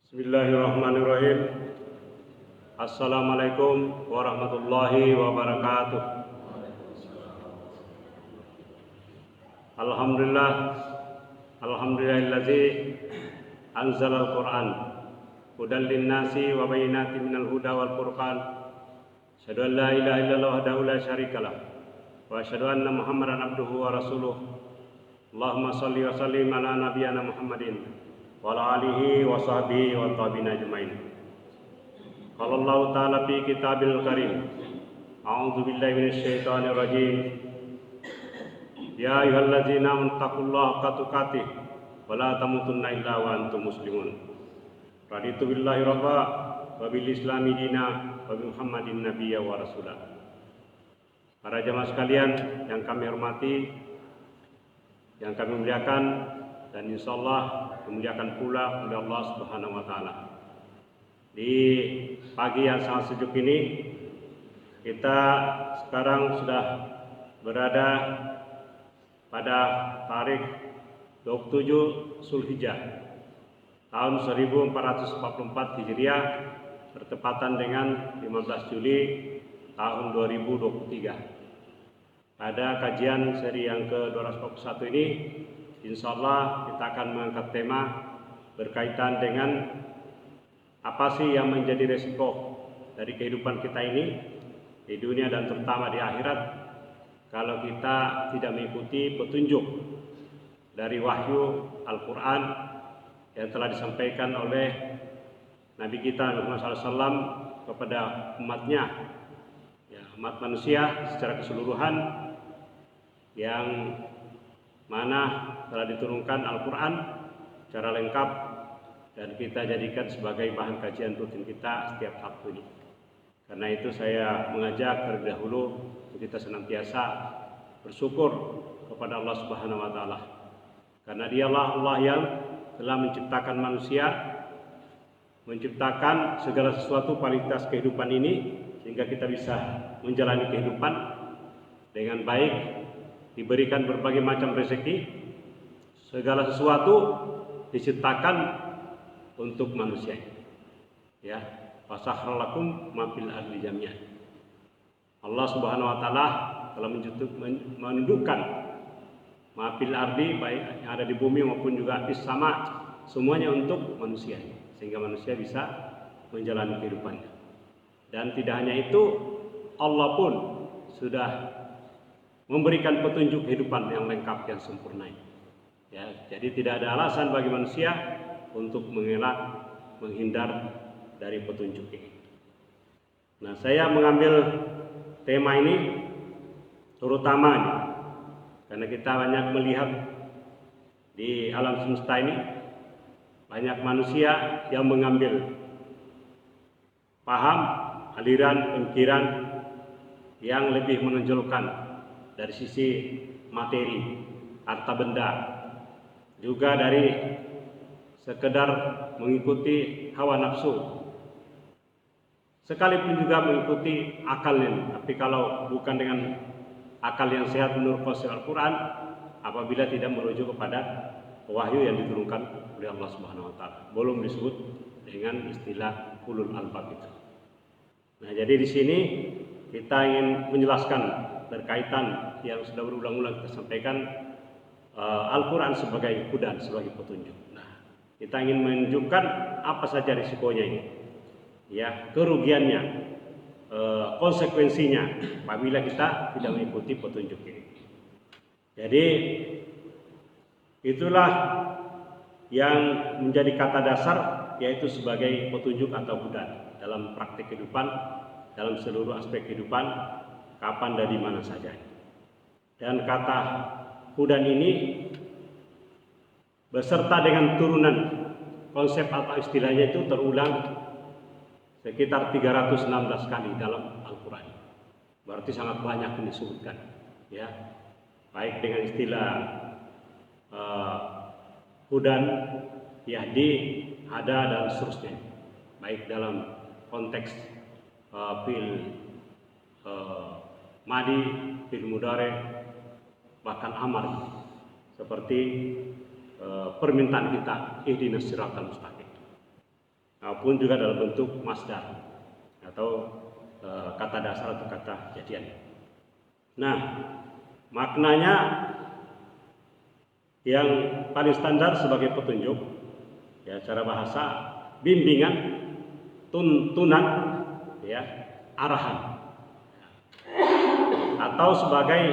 Bismillahirrahmanirrahim. Assalamualaikum warahmatullahi wabarakatuh. Alhamdulillah, alhamdulillahillazi anzalal Qur'an hudan linnasi wa bayyinatin minal huda wal furqan. Asyhadu an la ilaha illallah wahdahu la syarikalah wa asyhadu anna Muhammadan abduhu wa rasuluh. Allahumma shalli wa sallim ala nabiyyina Muhammadin wa ala alihi wa sahbihi wa tabi'in ajmain. Qala Allah ta'ala fi kitabil karim. A'udzu billahi minasy syaithanir rajim. Ya ayyuhalladzina amanu taqullaha haqqa tuqatih wa la tamutunna illa wa antum muslimun. Raditu billahi rabba wa bil islami dina wa bi Muhammadin nabiyya wa rasulah. Para jamaah sekalian yang kami hormati, yang kami muliakan, dan insyaallah memuliakan pula oleh Allah Subhanahu wa taala. Di pagi yang sangat sejuk ini, kita sekarang sudah berada pada tarik 27 Zulhijjah tahun 1444 Hijriah, bertepatan dengan 15 Juli tahun 2023. Pada kajian seri yang ke-241 ini, insyaallah kita akan mengangkat tema berkaitan dengan apa sih yang menjadi resiko dari kehidupan kita ini di dunia dan terutama di akhirat kalau kita tidak mengikuti petunjuk dari wahyu Al-Quran yang telah disampaikan oleh Nabi kita Muhammad SAW kepada umatnya, ya, umat manusia secara keseluruhan, yang mana telah diturunkan Al-Quran secara lengkap dan kita jadikan sebagai bahan kajian rutin kita setiap Sabtu ini. Karena itu saya mengajak terlebih dahulu untuk kita senantiasa bersyukur kepada Allah Subhanahu wa taala. Karena Dialah Allah yang telah menciptakan manusia, menciptakan segala sesuatu kualitas kehidupan ini sehingga kita bisa menjalani kehidupan dengan baik, diberikan berbagai macam rezeki. Segala sesuatu diciptakan untuk manusia. Ya, fasakhalakum ma fil ardi jami'an. Allah Subhanahu wa taala telah menundukkan ma fil ardi, baik yang ada di bumi maupun juga di sama, semuanya untuk manusia, sehingga manusia bisa menjalani kehidupannya. Dan tidak hanya itu, Allah pun sudah memberikan petunjuk kehidupan yang lengkap, yang sempurna. Ya, jadi tidak ada alasan bagi manusia untuk mengelak, menghindar dari petunjuk ini. Nah, saya mengambil tema ini terutama karena kita banyak melihat di alam semesta ini banyak manusia yang mengambil paham, aliran, pemikiran yang lebih menonjolkan dari sisi materi, harta benda, juga dari sekedar mengikuti hawa nafsu, sekalipun juga mengikuti akalnya. Tapi kalau bukan dengan akal yang sehat menurut konsep Al-Quran, apabila tidak merujuk kepada wahyu yang diturunkan oleh Allah Subhanahu wa taala, belum disebut dengan istilah ulul albab itu. Nah, jadi di sini kita ingin menjelaskan berkaitan yang sudah berulang-ulang kita sampaikan, Al-Quran sebagai hudan, sebagai petunjuk. Nah, kita ingin menunjukkan apa saja risikonya ini, ya, kerugiannya, konsekuensinya apabila kita tidak mengikuti petunjuk ini. Jadi itulah yang menjadi kata dasar, yaitu sebagai petunjuk atau hudan dalam praktik kehidupan, dalam seluruh aspek kehidupan, kapan dan di mana saja. Dan kata hudan ini beserta dengan turunan konsep atau istilahnya itu terulang sekitar 316 kali dalam Al-Quran. Berarti sangat banyak disebutkan, ya, baik dengan istilah hudan, yahdi, hada, dan seterusnya, baik dalam konteks fil madi, fil mudhari, bahkan amar, seperti permintaan kita ihdinas siratal mustaqim. ataupun juga dalam bentuk masdar atau kata dasar atau kata kejadian. Nah, maknanya yang paling standar sebagai petunjuk, ya, cara bahasa, bimbingan, tuntunan, ya, arahan, atau sebagai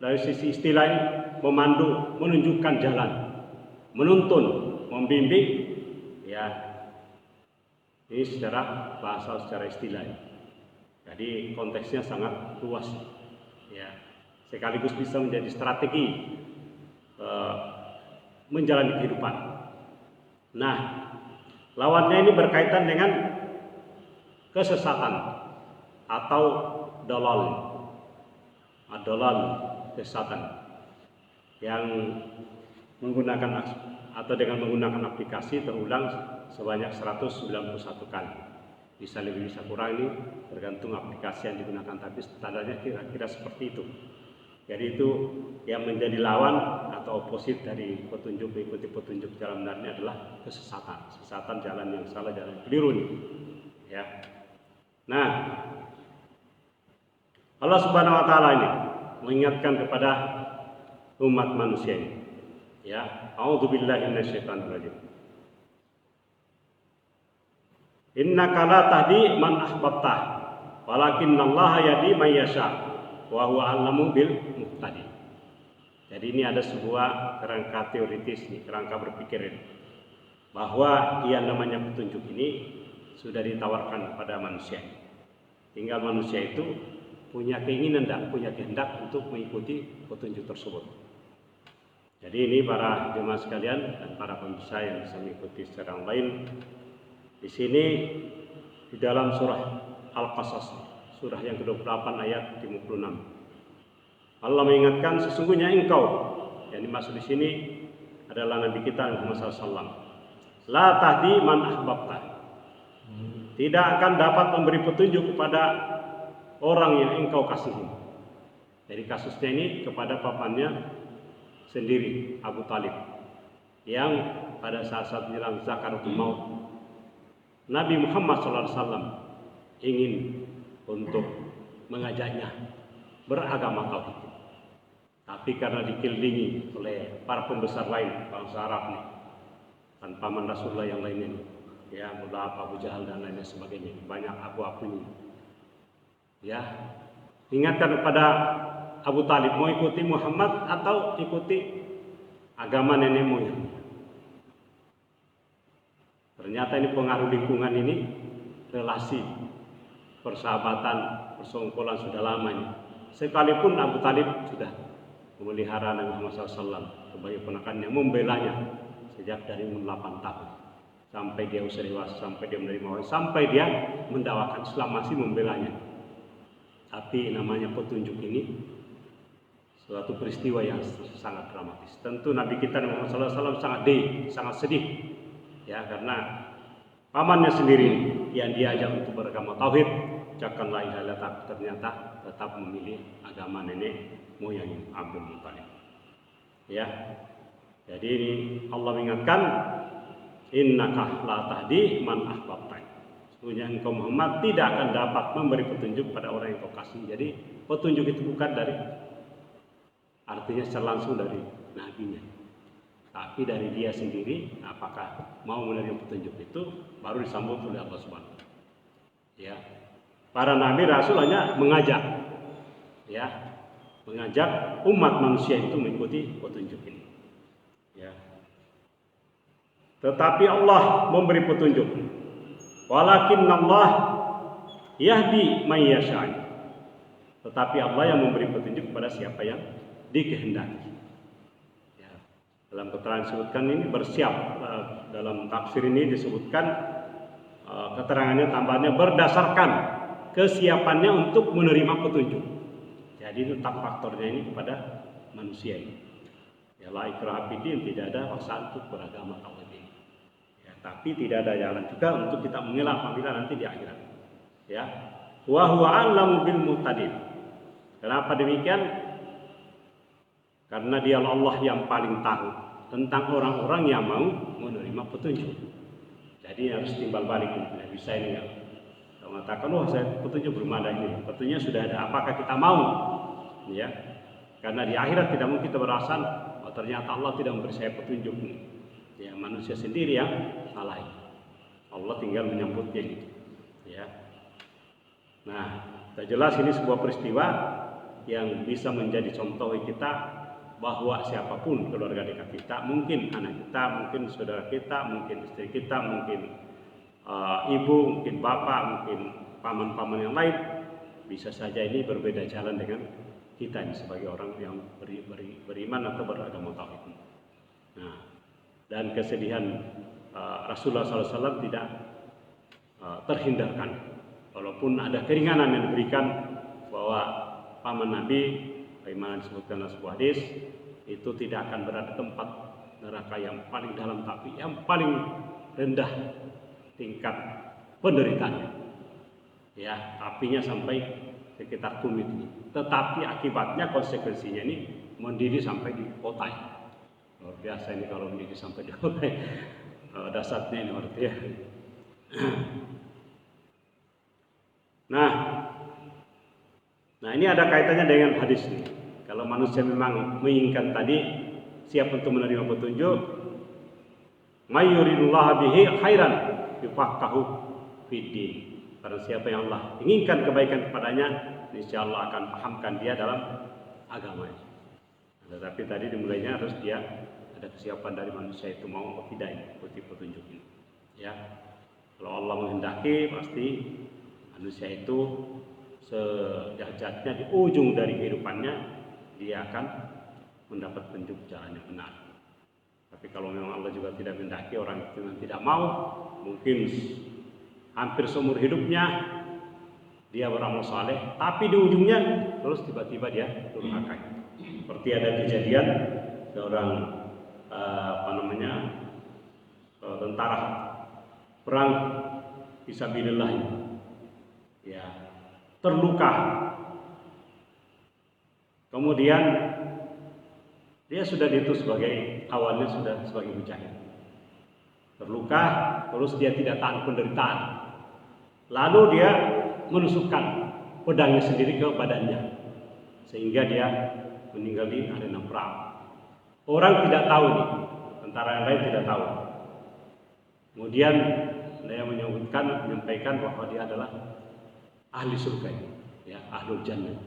dari sisi istilah memandu, menunjukkan jalan, menuntun, membimbing, ya, ini secara bahasa, secara istilah. Jadi konteksnya sangat luas, ya, sekaligus bisa menjadi strategi menjalani kehidupan. Nah, lawannya ini berkaitan dengan kesesatan atau dalal, kesesatan yang menggunakan atau dengan menggunakan aplikasi terulang sebanyak 191 kali. Bisa lebih bisa kurang, ini tergantung aplikasi yang digunakan, tapi standarnya kira-kira seperti itu. Jadi itu yang menjadi lawan atau oposit dari petunjuk, mengikuti petunjuk jalan benarnya adalah kesesatan, jalan yang salah, jalan yang keliru nih, ya. Nah, Allah Subhanahu wa taala ini mengingatkan kepada umat manusia ini, ya. A'udzubillahi minasyaitonir rajim. Innaka la tahdi man ahbabta, walakinnallaha yahdi man yasha, wa huwa a'lamu bil muhtadin. Jadi ini ada sebuah kerangka teoritis nih, kerangka berpikir ini, bahwa yang namanya petunjuk ini sudah ditawarkan kepada manusia. Tinggal manusia itu punya keinginan dan punya kehendak untuk mengikuti petunjuk tersebut. Jadi ini para jemaah sekalian dan para pemirsa yang bisa mengikuti secara online. Di sini di dalam surah Al-Qasas, surah yang ke-28 ayat 56. Allah mengingatkan, sesungguhnya engkau, yang dimaksud di sini adalah Nabi kita Muhammad SAW. La tahdi man ahbabta. Tidak akan dapat memberi petunjuk kepada orang yang engkau kasihi. Jadi kasusnya ini kepada pamannya sendiri, Abu Talib, yang pada saat-saat menjelang sakaratul maut, Nabi Muhammad SAW ingin untuk mengajaknya beragama tauhid. Tapi karena dikelilingi oleh para pembesar lain bangsa Arab nih, dan paman Rasulullah yang lainnya nih, ya, mulai Abu Jahal dan lainnya sebagainya, banyak abu-abunya, ya, ingatkan kepada Abu Talib, mau ikuti Muhammad atau ikuti agama nenek moyang. Ternyata ini pengaruh lingkungan ini, relasi persahabatan, persengkolan sudah lama ini. Sekalipun Abu Talib sudah memelihara Nabi Muhammad SAW sebagai ponakannya, membelanya sejak dari umur 8 tahun sampai dia usia dewasa, sampai dia menerima wahyu, sampai dia mendakwakan Islam, masih membelanya. Tapi namanya petunjuk ini suatu peristiwa yang sangat dramatis. Tentu Nabi kita Muhammad SAW sangat sedih, ya, karena pamannya sendiri yang diajak untuk beragama tauhid, ucapkan la ilaha illallah, ternyata tetap memilih agama nenek moyang Abdul Muthalib. Ya. Jadi ini Allah mengingatkan, innaka la tahdi man ahbabta. Sesungguhnya engkau Muhammad tidak akan dapat memberi petunjuk pada orang yang kau kasih. Jadi petunjuk itu bukan dari, artinya secara langsung dari nabinya, tapi dari dia sendiri. Apakah mau menerima petunjuk itu, baru disambut oleh Allah Subhanahu. Ya, para nabi rasul hanya mengajak, ya, mengajak umat manusia itu mengikuti petunjuk ini. Ya. Tetapi Allah memberi petunjuk. Walakinnallah yahdi may yasha. Tetapi Allah yang memberi petunjuk kepada siapa yang dikehendaki. Dalam keterangan disebutkan ini bersiap, dalam tafsir ini disebutkan keterangannya, tambahannya berdasarkan kesiapannya untuk menerima petunjuk. Jadi itu tak faktornya ini kepada manusia ini. Ya, la ikraha fiddin, tidak ada paksaan untuk beragama tauhid ini. Ya, tapi tidak ada jalan juga untuk kita mengelak apabila nanti di akhirat. Ya, wa huwa a'lamu bil muhtadin. Kenapa demikian? Karena dia Allah yang paling tahu tentang orang-orang yang mau menerima petunjuk. Jadi harus timbal balik, tidak bisa ini ya. Kalau mengatakan, oh saya petunjuk belum ada ini, petunjuknya sudah ada. Apakah kita mau? Ya, karena di akhirat tidak mungkin kita beralasan, oh ternyata Allah tidak memberi saya petunjuk. Ya, manusia sendiri yang salah. Allah tinggal menyambutnya gitu. Ya. Nah, jelas ini sebuah peristiwa yang bisa menjadi contoh kita bahwa siapapun keluarga dekat kita, mungkin anak kita, mungkin saudara kita, mungkin istri kita, mungkin ibu, mungkin bapak, mungkin paman-paman yang lain, bisa saja ini berbeda jalan dengan kita ini sebagai orang yang beriman atau beragama tauhid. Nah, dan kesedihan Rasulullah SAW tidak terhindarkan, walaupun ada keringanan yang diberikan bahwa paman Nabi, bagaimana disebutkan dalam sebuah hadis, itu tidak akan berada tempat neraka yang paling dalam, tapi yang paling rendah tingkat penderitaannya. Ya, apinya sampai sekitar tumit ini. Tetapi akibatnya, konsekuensinya ini mendidih sampai di otak. Luar biasa ini kalau mendidih sampai di otak. Dasarnya ini artinya. Nah ini ada kaitannya dengan hadis ini. Kalau manusia memang menginginkan tadi siap untuk menerima petunjuk, may yuridullahu bihi khairan yufaqahu fiddin. Karena siapa yang Allah inginkan kebaikan kepadanya, insyaallah akan pahamkan dia dalam agamanya. Tetapi tadi dimulainya harus dia ada kesiapan dari manusia itu mau atau tidak ikuti petunjuk ini. Ya, kalau Allah menghendaki pasti manusia itu sejajatnya di ujung dari kehidupannya dia akan mendapat petunjuk jalan yang benar. Tapi kalau memang Allah juga tidak menghendaki, orang itu yang tidak mau, mungkin hampir seumur hidupnya dia beramal saleh, tapi di ujungnya terus tiba-tiba dia durhaka. Seperti ada kejadian seorang tentara perang fisabilillah ya, terluka. Kemudian dia sudah diutus sebagai, awalnya sudah sebagai mujahid. Terluka, terus dia tidak tahan penderitaan. Lalu dia menusukkan pedangnya sendiri ke badannya, sehingga dia meninggal di arena perang. Orang tidak tahu nih, tentara yang lain tidak tahu. Kemudian dia menyampaikan bahwa dia adalah ahli surga, ya, ahlul jannah.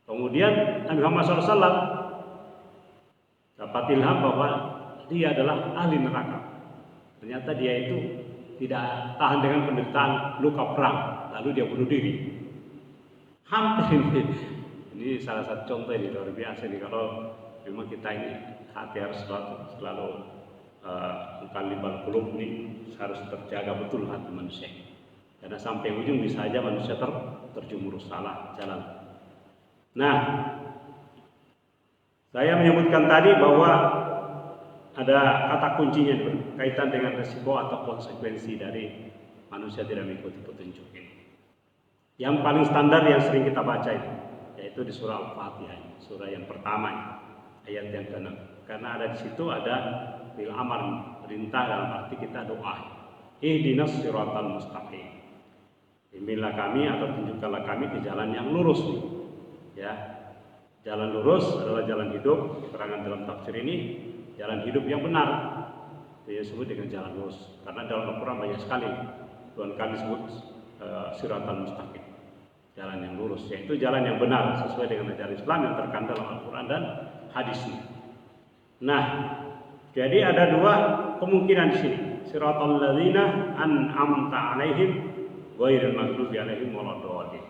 Kemudian Nabi Muhammad SAW dapat ilham bahwa dia adalah ahli neraka. Ternyata dia itu tidak tahan dengan penderitaan luka perang, lalu dia bunuh diri. Hampir ini salah satu contoh ini luar biasa nih. Kalau memang kita ini hati harus selalu mukallibal qulub ini harus terjaga betul hati manusia. Karena sampai ujung bisa saja manusia terjumus salah jalan. Nah, saya menyebutkan tadi bahwa ada kata kuncinya berkaitan dengan resiko atau konsekuensi dari manusia tidak mengikuti petunjuk ini. Yang paling standar yang sering kita baca itu, yaitu di surah Al-Fatihah, surah yang pertama, ayat yang ke-6. Karena ada di situ ada bil amar, perintah dalam arti kita doa. Ihdinas siratal mustaqim. Bimbinglah kami atau tunjukkanlah kami ke jalan yang lurus nih. Ya. Jalan lurus adalah jalan hidup. Keterangan dalam tafsir ini jalan hidup yang benar. Dia sebut dengan jalan lurus. Karena dalam Al-Quran banyak sekali Tuhan kami sebut siratal mustaqim, jalan yang lurus, yaitu jalan yang benar sesuai dengan ajaran Islam yang terkandung dalam Al-Quran dan hadisnya. Nah, jadi ada dua kemungkinan di sini. Siratal ladzina an'amta 'alaihim ghairil maghdubi 'alaihim waladdallin.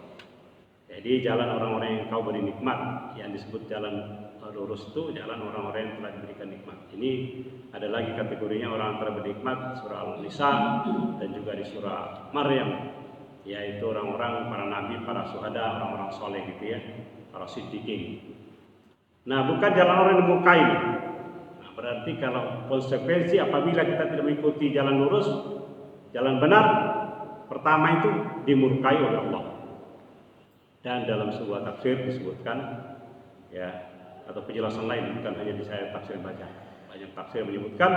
Jadi jalan orang-orang yang kau beri nikmat, yang disebut jalan lurus itu jalan orang-orang yang telah diberikan nikmat. Ini ada lagi kategorinya orang yang telah bernikmat, surah Al-Nisa dan juga di surah Maryam, yaitu orang-orang para nabi, para syuhada, orang-orang soleh gitu ya, para siddiqin. Nah, bukan jalan orang yang dimurkai. Nah, berarti kalau konsekuensi apabila kita tidak mengikuti jalan lurus, jalan benar, pertama itu dimurkai oleh Allah. Dan dalam sebuah tafsir disebutkan ya, atau penjelasan lain, bukan hanya di saya tafsir baca, Banyak tafsir menyebutkan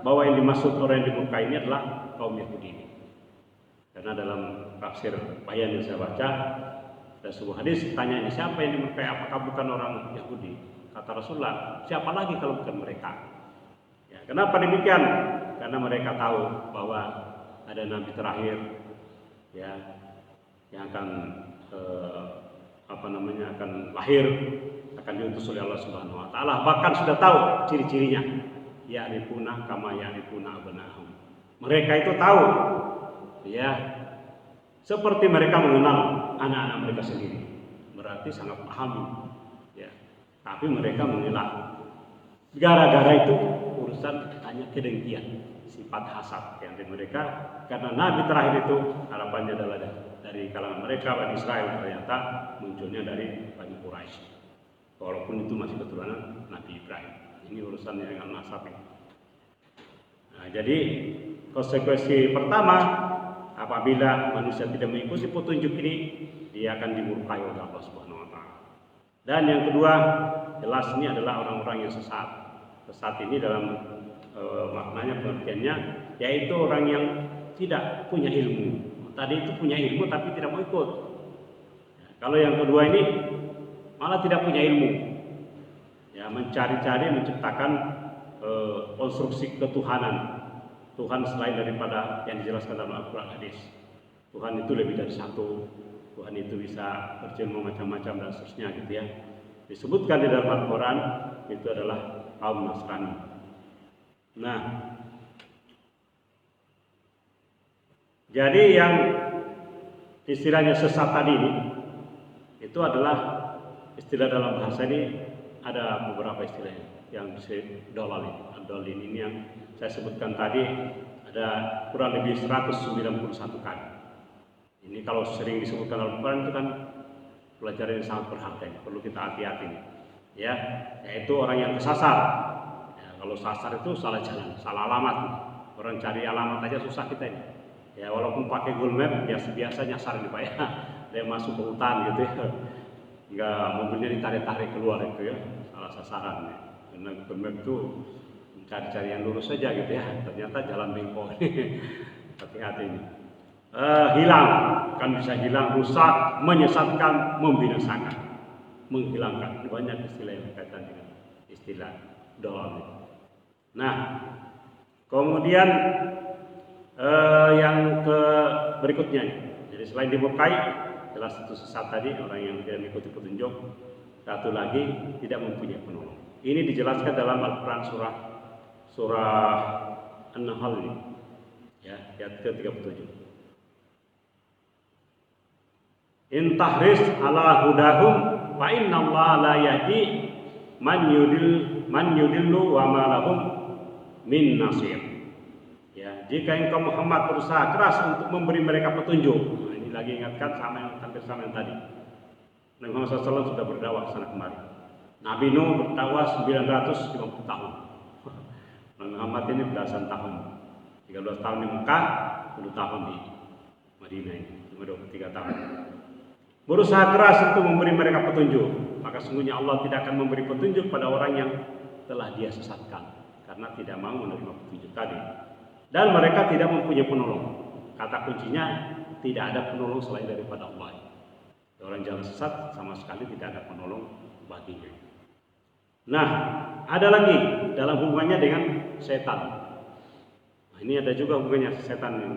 bahwa yang dimaksud orang yang dimurkai ini adalah kaum Yahudi ini. Karena dalam tafsir bayan yang saya baca, ada sebuah hadis tanya ini siapa yang dimurkai, apakah bukan orang Yahudi? Kata Rasulullah, siapa lagi kalau bukan mereka? Ya, kenapa demikian? Karena mereka tahu bahwa ada nabi terakhir, ya, yang akan akan lahir, akan diutus oleh Allah Subhanahu Wa Taala. Bahkan sudah tahu ciri-cirinya. Ya'rifuna kama ya'rifuna abna'ahum. Mereka itu tahu, ya, seperti mereka mengenal anak-anak mereka sendiri. Berarti sangat paham, ya. Tapi mereka mengelak. Gara-gara itu urusan hanya kedengkian, sifat hasad yang dari mereka. Karena nabi terakhir itu harapannya adalah dari kalangan mereka, Bani Israel, ternyata munculnya dari Bani Quraisy. Walaupun itu masih keturunan Nabi Ibrahim. Ini urusan yang nasab. Nah, jadi konsekuensi pertama, apabila manusia tidak mengikuti petunjuk ini, dia akan dimurkai oleh Allah Subhanahu Wa Taala. Dan yang kedua, jelas ini adalah orang-orang yang sesat. Sesat ini dalam maknanya, pengertiannya, yaitu orang yang tidak punya ilmu. Tadi itu punya ilmu tapi tidak mau ikut. Kalau yang kedua ini malah tidak punya ilmu, ya, mencari-cari, menciptakan konstruksi ketuhanan, Tuhan selain daripada yang dijelaskan dalam Al-Quran hadis. Tuhan itu lebih dari satu, Tuhan itu bisa berjilma macam-macam dan seterusnya gitu ya. Disebutkan di dalam Al-Quran itu adalah kaum Nasrani. Nah, jadi yang istilahnya sesat tadi ini itu adalah istilah dalam bahasa ini, ada beberapa istilahnya. Yang dolin ini yang saya sebutkan tadi ada kurang lebih 191 kali. Ini kalau sering disebutkan dalam Al-Quran itu kan pelajaran yang sangat berharga, perlu kita hati-hati, ya, yaitu orang yang kesasar. Ya, kalau sasar itu salah jalan, salah alamat. Orang cari alamat aja susah kita ini. Ya, walaupun pakai Google Map biasa nyasar nih Pak ya. Dia masuk ke hutan gitu ya. Enggak, mobilnya ditarik-tarik keluar itu ya. Salah sasaran ya. Karena Google Map itu mencari-cari yang lurus saja gitu ya. Ternyata jalan bengkok. Hati-hati ini. Hilang, kan bisa hilang, rusak, menyesatkan, membinasakan, menghilangkan. Banyak istilah yang berkaitan dengan istilah dolal. Nah, kemudian yang berikutnya, jadi selain dimurkai, jelas itu sesat tadi, orang yang tidak mengikuti petunjuk. Satu lagi, tidak mempunyai penolong. Ini dijelaskan dalam Al-Quran surah An-Nahl ini, ya, ayat ke-37. In tahris ala hudahum fa innallaha la yahdi man yudillu wa ma lahum min nasir. Ya, jika engkau Muhammad berusaha keras untuk memberi mereka petunjuk. Nah, ini lagi ingatkan hampir sama yang tadi. Nabi Muhammad SAW sudah berdakwah sana kemari. Nabi Nuh berdakwah 950 tahun. Nabi Muhammad ini belasan tahun. 13 tahun di Mekah, 10 tahun di Madinah ini, 23 tahun. Berusaha keras untuk memberi mereka petunjuk, maka sungguhnya Allah tidak akan memberi petunjuk pada orang yang telah Dia sesatkan karena tidak mau menerima petunjuk tadi. Dan mereka tidak mempunyai penolong. Kata kuncinya, tidak ada penolong selain daripada Allah. Orang jalan sesat sama sekali tidak ada penolong baginya. Nah, ada lagi dalam hubungannya dengan setan. Nah, ini ada juga hubungannya setan yang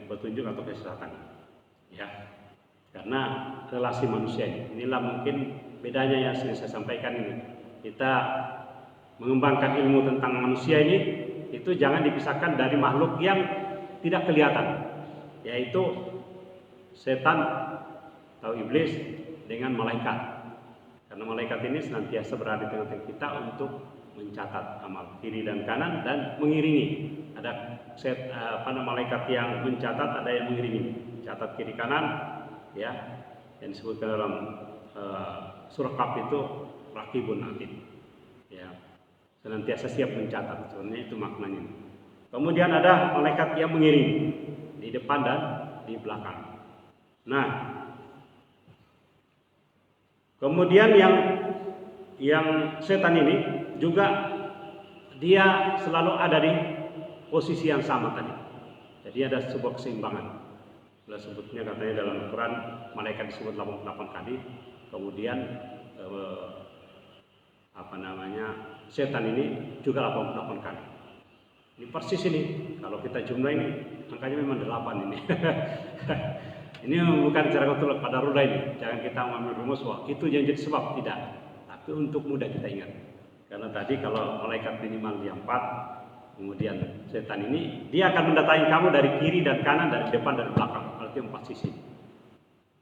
petunjuk atau kesesatan. Ya. Karena relasi manusia ini. Inilah mungkin bedanya yang sering saya sampaikan ini. Kita mengembangkan ilmu tentang manusia ini, itu jangan dipisahkan dari makhluk yang tidak kelihatan, yaitu setan atau iblis dengan malaikat. Karena malaikat ini senantiasa berada di tengah-tengah kita untuk mencatat amal kiri dan kanan dan mengiringi. Ada malaikat yang mencatat, ada yang mengiringi, catat kiri kanan. Ya, yang disebutkan dalam surah Kaf itu Raqibun Atid. Ya, senantiasa siap mencatat. Sebenarnya itu maknanya. Kemudian ada malaikat yang mengiring di depan dan di belakang. Nah, kemudian yang setan ini juga dia selalu ada di posisi yang sama tadi. Jadi ada sebuah keseimbangan. Sudah sebutnya katanya dalam Al-Quran malaikat disebut 88 kali, kemudian setan ini juga 88 kali. Ini persis ini. Kalau kita jumlah ini angkanya memang 8 ini. Ini bukan cara betul pada ruda ini. Jangan kita mengambil rumus wah itu yang jadi sebab, tidak. Tapi untuk mudah kita ingat. Karena tadi kalau malaikat minimal dia 4, kemudian setan ini dia akan mendatangi kamu dari kiri dan kanan, dari depan dan belakang. Artinya 4 sisi.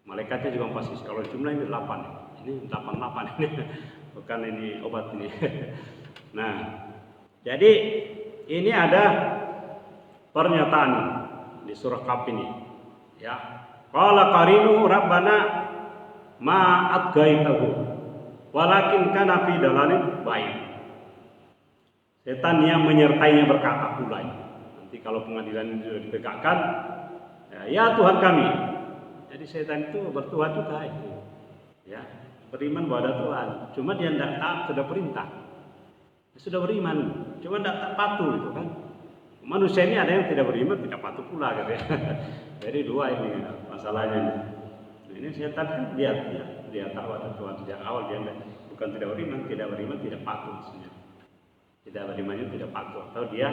Malaikatnya juga 4 sisi. Kalau jumlah ini 8. Ini 88 ini. Bukan ini obat ini. Nah, jadi ini ada pernyataan di surah Kahf ini. Ya. Qala qarinu rabbana ma atgaitahu walakin kana fi dalalin baik. Setan yang menyertainya berkata pula, nanti kalau pengadilan itu sudah ditegakkan, ya Tuhan kami. Jadi setan itu bertuhan juga itu. Ya, beriman bahwa ada Tuhan. Cuma dia tidak taat sudah perintah. Dia sudah beriman, cuma tidak patuh itu kan. Manusia ini ada yang tidak beriman, tidak patuh pula gitu ya. Jadi dua ini masalahnya ini. Nah, ini setan kan dia tahu ada Tuhan sejak awal, dia bukan tidak beriman, tidak patuh maksudnya. Tidak berimannya tidak patuh, atau dia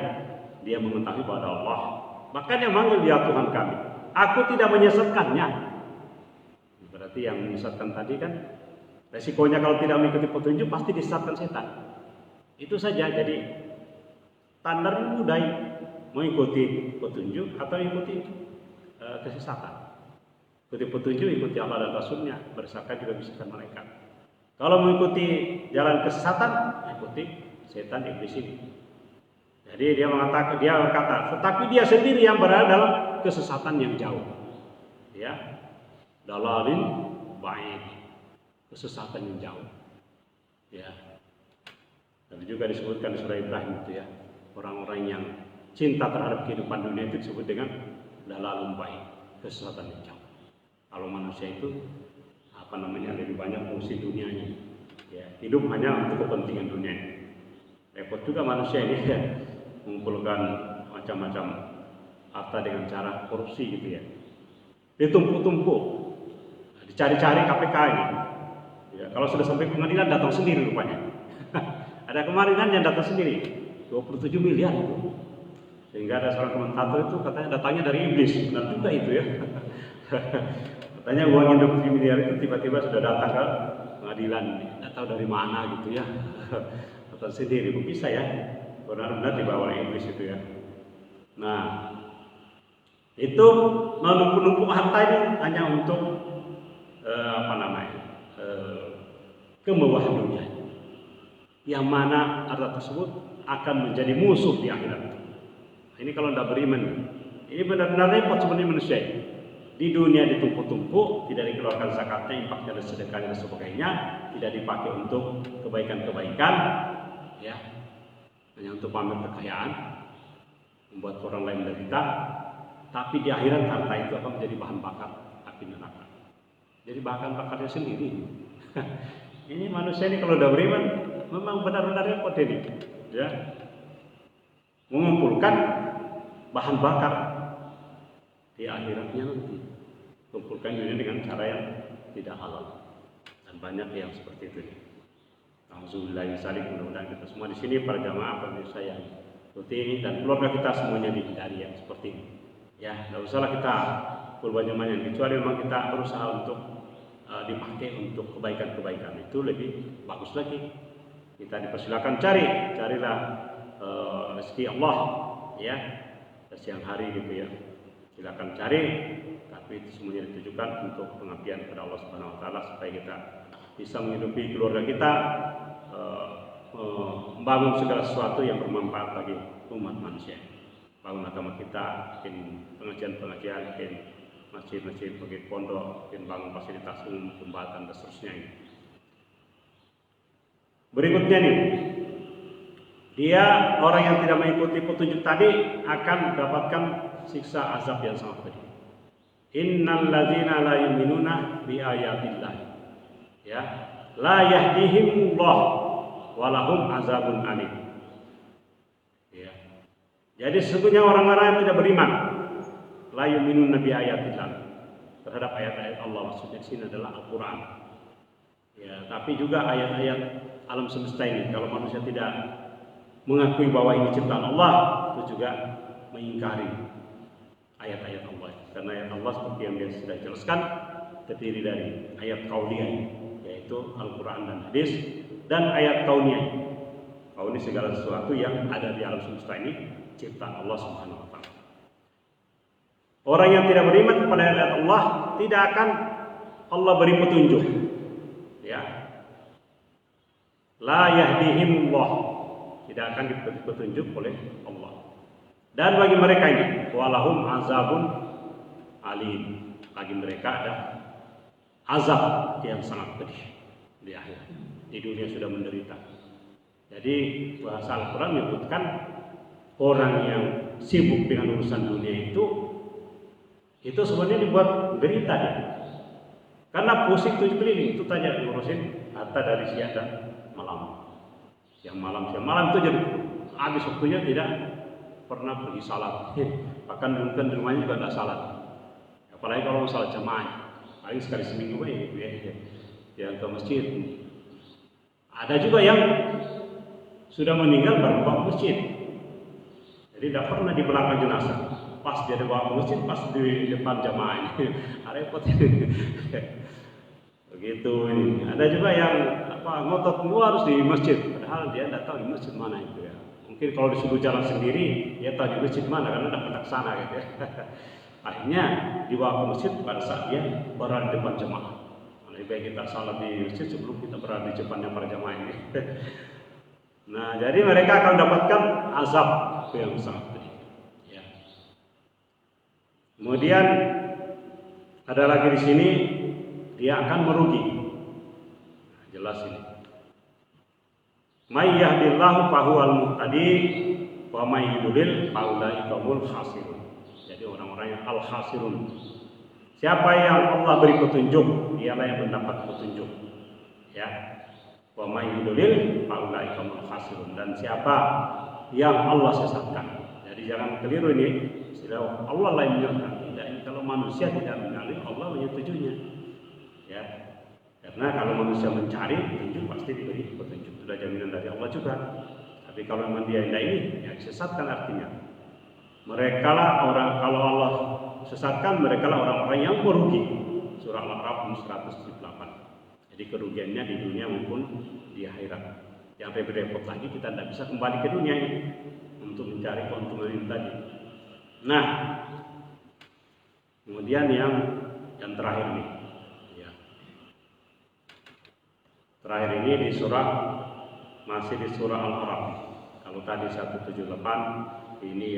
mengetahui bahwa ada Allah. Bahkan yang manggil dia Tuhan kami. Aku tidak menyesatkannya. Berarti yang menyesatkan tadi kan resikonya kalau tidak mengikuti petunjuk pasti disesatkan setan. Itu saja. Jadi standar mudah mengikuti petunjuk atau ikuti kesesatan. Ikuti petunjuk, ikuti Allah dan Rasulnya, bersakat juga bisikan malaikat. Kalau mengikuti jalan kesesatan, ikuti setan iblis ini. Jadi dia berkata, tetapi dia sendiri yang berada dalam kesesatan yang jauh. Ya, dalalin baik, kesesatan yang jauh. Ya. Dan juga disebutkan di surah Ibrahim itu ya, orang-orang yang cinta terhadap kehidupan dunia itu disebut dengan dalalun baik, kesesatan yang jauh. Kalau manusia itu lebih banyak fungsi dunianya, ya, hidup hanya untuk kepentingan dunia. Repot juga manusia ini ya, mengumpulkan macam-macam harta dengan cara korupsi gitu ya, ditumpuk-tumpuk, dicari-cari KPK ini. Ya, kalau sudah sampai pengadilan datang sendiri rupanya. Ada kemarin kan yang datang sendiri 27 miliar itu. Sehingga ada seorang komentator itu katanya datangnya dari iblis. Benar juga itu ya. Katanya uang yang 27 miliar itu tiba-tiba sudah datang ke pengadilan. Tidak tahu dari mana gitu ya. Datang sendiri, kok bisa ya? Benar-benar dibawa oleh iblis itu ya. Nah, itu menumpuk-numpuk harta ini hanya untuk kemewahan dunia. Yang mana harta tersebut akan menjadi musuh di akhirat. Ini kalau tidak beriman, ini benar-benar repot sebenarnya manusia. Di dunia ditumpuk-tumpuk, tidak dikeluarkan zakatnya, infaknya dan sedekahnya dan sebagainya, tidak dipakai untuk kebaikan-kebaikan, ya, hanya untuk pamer kekayaan, membuat orang lain menderita. Tapi di akhirat harta itu akan menjadi bahan bakar api neraka. Jadi bahan bakarnya sendiri. Ini manusia ini kalau sudah beriman, memang benar-benar repot ini, ya, mengumpulkan bahan bakar di akhiratnya nanti, kumpulkan dunia dengan cara yang tidak halal, dan banyak yang seperti itu. Alhamdulillah saling, mudah-mudahan kita semua di sini para jamaah pemirsa yang seperti ini dan keluarga kita semuanya dihindari yang seperti ini. Ya, tidak usahlah kita berbanyak-banyak, kecuali memang kita berusaha untuk dipakai untuk kebaikan-kebaikan, itu lebih bagus lagi. Kita dipersilakan carilah rezeki Allah, ya, siang hari gitu ya. Silakan cari, tapi itu semuanya ditujukan untuk pengabdian kepada Allah Subhanahu Wa Taala supaya kita bisa menghidupi keluarga kita, membangun segala sesuatu yang bermanfaat bagi umat manusia. Bangun agama kita, bikin pengajian-pengajian, bikin masjid-masjid, bikin pondok, bikin bangun fasilitas umum, jembatan dan seterusnya ini. Berikutnya nih, dia orang yang tidak mengikuti petunjuk tadi akan mendapatkan siksa azab yang sangat pedih. Innal ladzina la yu'minuna bi ayatillah, ya, la yahdihimullah wa lahum azabun alim. Jadi sesungguhnya orang-orang yang tidak beriman la yu'minun nabi ayatillah, terhadap ayat-ayat Allah, maksudnya di sini adalah Al-Qur'an. Ya, tapi juga ayat-ayat alam semesta ini. Kalau manusia tidak mengakui bahwa ini ciptaan Allah, itu juga mengingkari ayat-ayat Allah. Karena ayat Allah seperti yang dia sudah jelaskan terdiri dari ayat qauliyah, yaitu Al-Qur'an dan hadis, dan ayat kauniyah. Kauni segala sesuatu yang ada di alam semesta ini ciptaan Allah Subhanahu wa taala. Orang yang tidak beriman kepada ayat Allah tidak akan Allah beri petunjuk. Ya. La yahdihimullah, tidak akan diberi petunjuk oleh Allah. Dan bagi mereka ini walahum azabun alim, bagi mereka ada azab yang sangat pedih di akhirat. Di dunia sudah menderita. Jadi bahasa Al-Quran menyebutkan orang yang sibuk dengan urusan dunia itu sebenarnya dibuat derita dia. Karena pusing tujuh keliling, itu saja diurusin harta dari siang dan malam. Siang malam itu jadi habis waktunya, tidak pernah pergi salat. Bahkan mungkin di rumahnya juga tidak salat. Apalagi kalau salat jamaah, paling sekali seminggu ya ke masjid. Ada juga yang sudah meninggal baru bawa ke masjid. Jadi tidak pernah di belakang jenazah. Pas dia dibawa ke masjid, pas di depan jamaah ini. Repot ini. Begitu ini. Ada juga yang ngotot harus di masjid, padahal dia tidak tahu di masjid mana itu ya. Mungkin kalau disuruh jalan sendiri, dia tahu di masjid mana karena tidak pernah ke sana gitu ya. Akhirnya dibawa ke masjid pada saat dia berada di depan jemaah. Lebih baik kita salat di masjid sebelum kita berada di depannya para jemaah ini. Nah, jadi mereka akan mendapatkan azab yang sangat pedih. Ya. Kemudian ada lagi di sini, dia akan merugi. Nah, jelas ini. May yahdillahu fahuwal muhtadi wa may yudlil faulaika humul khasirun. Jadi orang-orang yang al-khasirun. Siapa yang Allah beri petunjuk, dialah yang mendapat petunjuk. Ya. Wa may yudlil faulaika humul khasirun. Dan siapa yang Allah sesatkan. Jadi jangan keliru ini. Istilah Allah lah yang menyesatkan. Tidak, ini kalau manusia tidak mengalir, Allah menyetujuinya. Ya. Karena kalau manusia mencari petunjuk pasti diberi petunjuk. Sudah jaminan dari Allah juga. Tapi kalau memang dia tidak ini, ya disesatkan artinya. Mereka lah orang, kalau Allah sesatkan, mereka lah orang-orang yang merugi. Surah Al-A'raf 178. Jadi kerugiannya di dunia maupun di akhirat. Yang lebih repot lagi, kita tidak bisa kembali ke dunia ini untuk mencari keuntungan ini tadi. Nah, kemudian yang terakhir nih. Terakhir ini di surah, masih di surah Al-A'raf. Kalau tadi 178, ini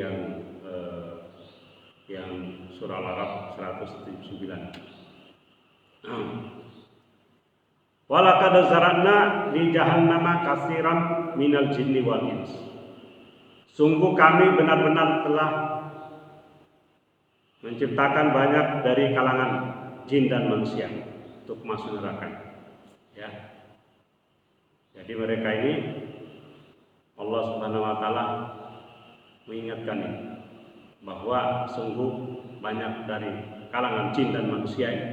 yang surah Al-A'raf 179. Walaqad zara'na li jahannama katsiran minal jinni wal ins. Sungguh kami benar-benar telah menciptakan banyak dari kalangan jin dan manusia untuk masuk neraka. Ya. Jadi mereka ini Allah Subhanahu wa taala mengingatkan ini, bahwa sungguh banyak dari kalangan jin dan manusia ini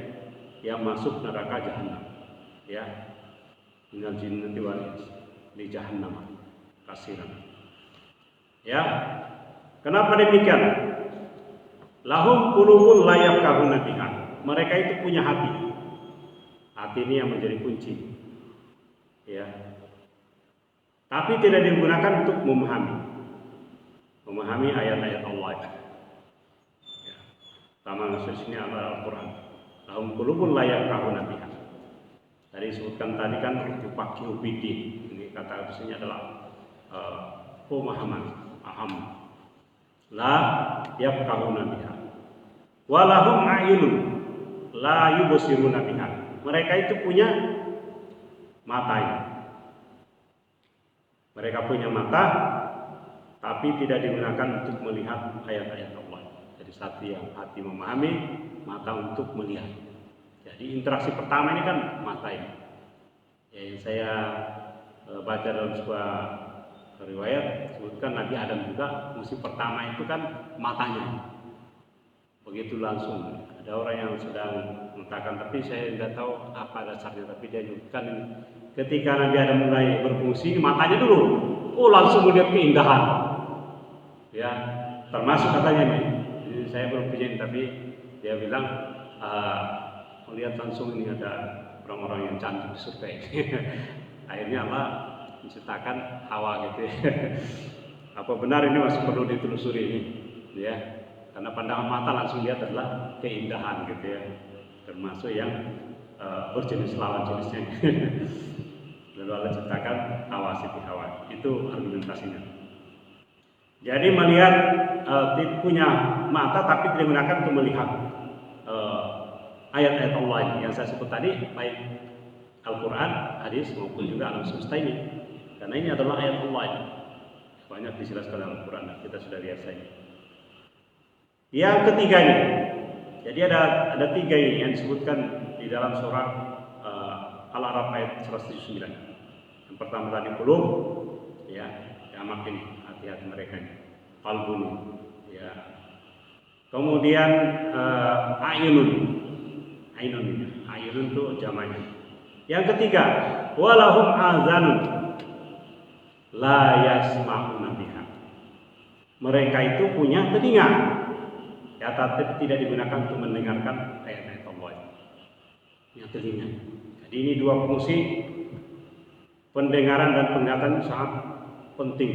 yang masuk neraka jahanam. Ya. Minal jinnati wal ins di jahannam kasiran. Ya. Kenapa demikian? Lahum qulubun la yafqahuna biha. Mereka itu punya hati. Hati ini yang menjadi kunci. Ya. Tapi tidak digunakan untuk memahami ayat-ayat Allah. Ya. Sama khususnya Al-Quran. Lahum qulubun la yafqahuna biha. Tadi disebutkan tadi kan yufaqihu fiddin. Ini kata khususnya adalah pemahaman, paham. La yafqahuna biha. Walahum a'yunun la yubsiruna biha. Mereka itu punya mata ini. Mereka punya mata, tapi tidak digunakan untuk melihat ayat-ayat Allah. Jadi hati memahami, mata untuk melihat. Jadi interaksi pertama ini kan mata ini. Ya, yang saya baca dalam sebuah riwayat sebutkan Nabi Adam juga musim pertama itu kan matanya. Begitu langsung ada orang yang sedang mengatakan, tapi saya tidak tahu apa dasarnya, tapi dia nyebutkan ketika Nabi Adam mulai berfungsi matanya dulu, langsung melihat keindahan, ya termasuk katanya nih, saya belum punya tapi dia bilang melihat langsung ini ada orang-orang yang cantik di surga ini. Akhirnya Allah menciptakan Hawa gitu ya. Apa benar ini masih perlu ditelusuri ini, ya? Karena pandangan mata langsung lihat adalah keindahan gitu ya, termasuk yang berjenis lawan jenisnya. Lalu Allah ciptakan Hawa, Siti Hawa. Itu argumentasinya. Jadi melihat punya mata tapi tidak menggunakan untuk melihat ayat-ayat Allah yang saya sebut tadi, baik Al-Quran, hadis maupun juga alam semesta ini. Karena ini adalah ayat Allah ini. Banyak dijelaskan dalam Al-Quran, kita sudah biasa ini. Yang ketiganya, jadi ada tiga ini yang disebutkan di dalam surah Al-A'raf ayat 179. Yang pertama tadi qulub, ya, yang makin hati-hati mereka ini, qalbun, ya. Kemudian ayunun itu jamaknya. Yang ketiga, walahum azanun la yasma'una biha. Mereka itu punya telinga, ya, tapi tidak digunakan untuk mendengarkan ayat-ayat Allah. Punya telinga. Jadi ini dua fungsi pendengaran dan penglihatan sangat penting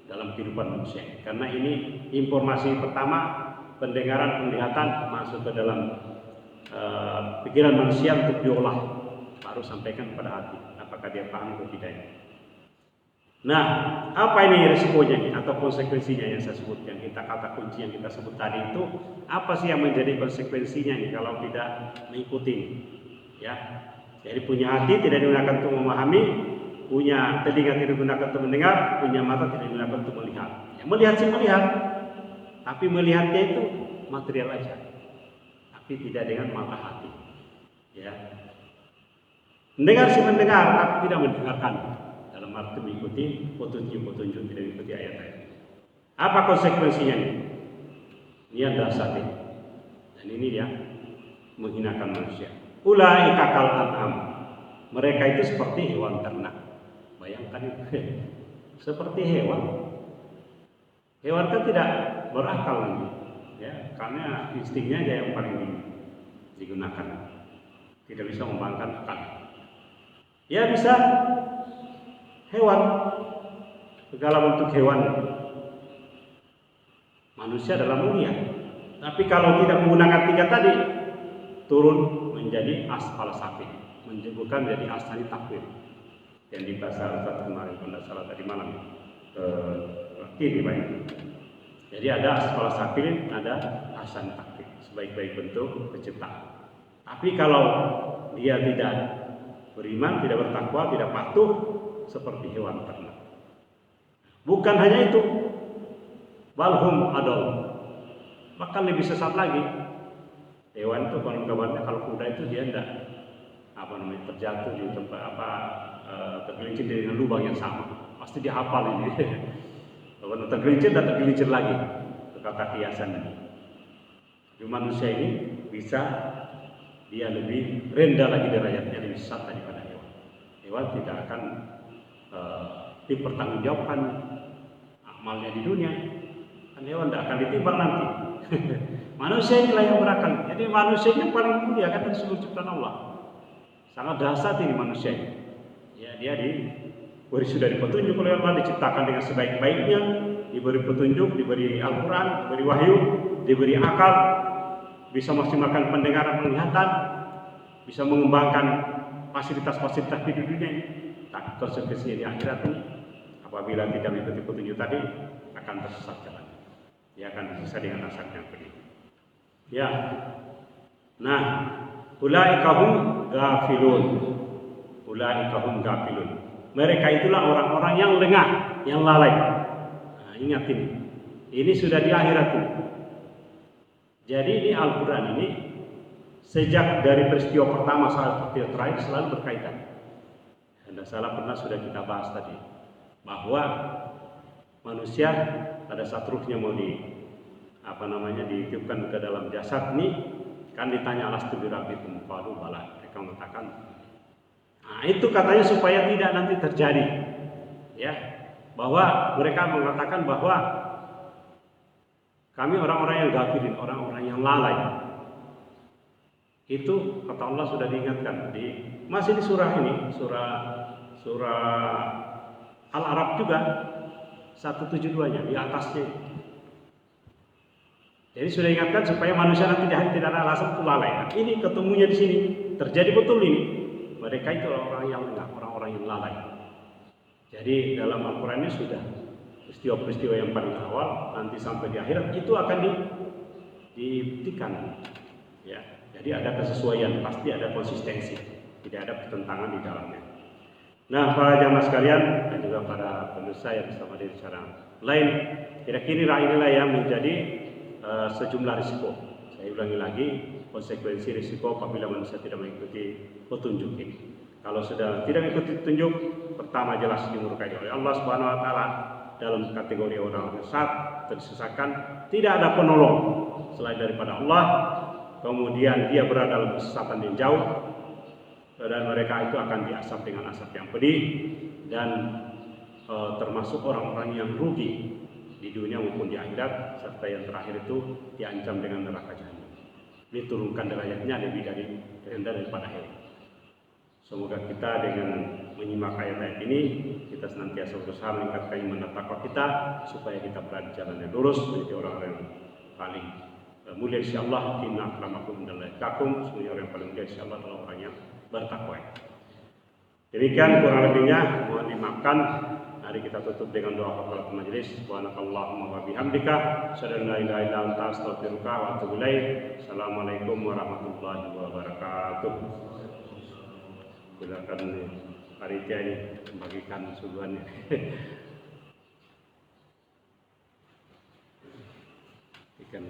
dalam kehidupan manusia. Karena ini informasi pertama, pendengaran, penglihatan masuk ke dalam pikiran manusia untuk diolah, baru sampaikan kepada hati. Apakah dia paham atau tidak? Nah, apa ini risikonya atau konsekuensinya yang saya sebutkan? Kita kata kunci yang kita sebut tadi itu apa sih yang menjadi konsekuensinya nih kalau tidak mengikuti? Ya, jadi punya hati tidak digunakan untuk memahami, punya telinga tidak digunakan untuk mendengar, punya mata tidak digunakan untuk melihat. Ya, melihat sih melihat, tapi melihatnya itu material aja, tapi tidak dengan mata hati. Ya, mendengar sih mendengar, tapi tidak mendengarkan. Dalam arti mengikuti petunjuk-petunjuk, tidak mengikuti ayat-ayat. Apa konsekuensinya ini? Ini yang dasar ini. Dan ini dia menghinakan manusia. Ulaika kal an'am. Mereka itu seperti hewan ternak. Bayangkan itu. Seperti hewan. Hewan kan tidak berakal lagi. Ya, karena instingnya aja yang paling digunakan. Tidak bisa mengembangkan akal. Ya bisa hewan, segala bentuk hewan. Manusia adalah mulia. Tapi kalau tidak menggunakan tiga tadi, turun menjadi asfal safil, bukan menjadi asali takwil. Yang dibahas Ustaz kemarin, pada salah tadi malam, kiri banyak. Jadi ada asfal safil, ada asan takwil, sebaik-baik bentuk penciptaan. Tapi kalau dia tidak beriman, tidak bertakwa, tidak patuh, seperti hewan ternak. Bukan hanya itu, balhum adol, bahkan lebih sesat lagi. Hewan itu kabarnya kalau kuda itu dia tidak terjatuh di tempat tergelincir dengan lubang yang sama, pasti dia hafal ini. Kalau tergelincir dan tergelincir lagi, itu kata kiasan ini. Di manusia ini bisa dia lebih rendah lagi derajatnya, lebih sesat daripada hewan. Hewan tidak akan dipertanggungjawabkan amalnya di dunia, kan hewan tidak akan ditimbang nanti. Manusia inilah yang berakal. Jadi manusia ini paling mulia kan dari seluruh ciptaan Allah. Sangat dahsyat ini manusia ini. Ya, dia sudah dipetunjuk oleh Allah, diciptakan dengan sebaik-baiknya, diberi petunjuk, diberi Al-Quran, diberi wahyu, diberi akal, bisa maksimalkan pendengaran, penglihatan, bisa mengembangkan fasilitas-fasilitas di dunia ini. Tapi konsekuensinya di akhirat ini, apabila tidak mengikuti petunjuk tadi, akan tersesat jalan. Dia akan tersesat dengan asap yang pedih. Ya, nah, ulaika hum ghafilun. Ulaika hum ghafilun. Mereka itulah orang-orang yang lengah, yang lalai. Nah, ingat ini. Ini sudah di akhirat ini. Jadi ini Al-Quran ini sejak dari peristiwa pertama sampai peristiwa terakhir selalu berkaitan. Anda salah pernah sudah kita bahas tadi. bahwa manusia pada saat ruhnya mau ditiupkan ke dalam jasad ini kan ditanya alastu birabbikum qalu bala, mereka mengatakan. Nah, itu katanya supaya tidak nanti terjadi ya, bahwa mereka mengatakan bahwa kami orang-orang yang gafirin, orang-orang yang lalai. Itu kata Allah sudah diingatkan masih di surah ini, surah Al-A'raf juga 172-nya di atasnya. Jadi sudah ingatkan supaya manusia nanti di hari tidak ada alasan untuk lalai. Nah, ini ketemunya di sini terjadi betul ini. Mereka itu orang-orang yang lalai. Jadi dalam Al-Quran ini sudah peristiwa-peristiwa yang paling awal nanti sampai di akhirat itu akan dibuktikan. Ya, jadi ada kesesuaian, pasti ada konsistensi, tidak ada pertentangan di dalamnya. Nah, para jamaah sekalian dan juga para pemirsa yang bersama di secara lain, kira-kira inilah yang menjadi sejumlah risiko. Saya ulangi lagi, konsekuensi risiko apabila manusia tidak mengikuti petunjuk ini. Kalau sudah tidak mengikuti petunjuk, pertama jelas dimurkai oleh Allah Subhanahu wa taala dalam kategori orang sesat, tersesatkan, tidak ada penolong selain daripada Allah. Kemudian dia berada dalam kesesatan yang jauh dan mereka itu akan diasap dengan asap yang pedih dan termasuk orang-orang yang rugi di dunia maupun di akhirat, serta yang terakhir itu diancam dengan neraka jahanam. Diturunkan derajatnya lebih rendah daripada hell. Semoga kita dengan menyimak ayat-ayat ini kita senantiasa berusaha meningkatkan iman dan takwa kita supaya kita berada di jalan yang lurus menjadi orang-orang yang paling mulia insyaallah. Inna akramakum indallahi atqakum. Semuanya orang yang paling mulia insyaallah adalah orang yang bertakwa. Demikian kurang lebihnya, mohon dimaafkan. Mari kita tutup dengan doa kafaratul majelis. Subhanakallahumma wa bihamdika, asyhadu an la ilaha illa anta, astaghfiruka wa atubu ilaik. Assalamualaikum warahmatullahi wabarakatuh. Silakan panitia ini membagikan suguhannya. Ikan.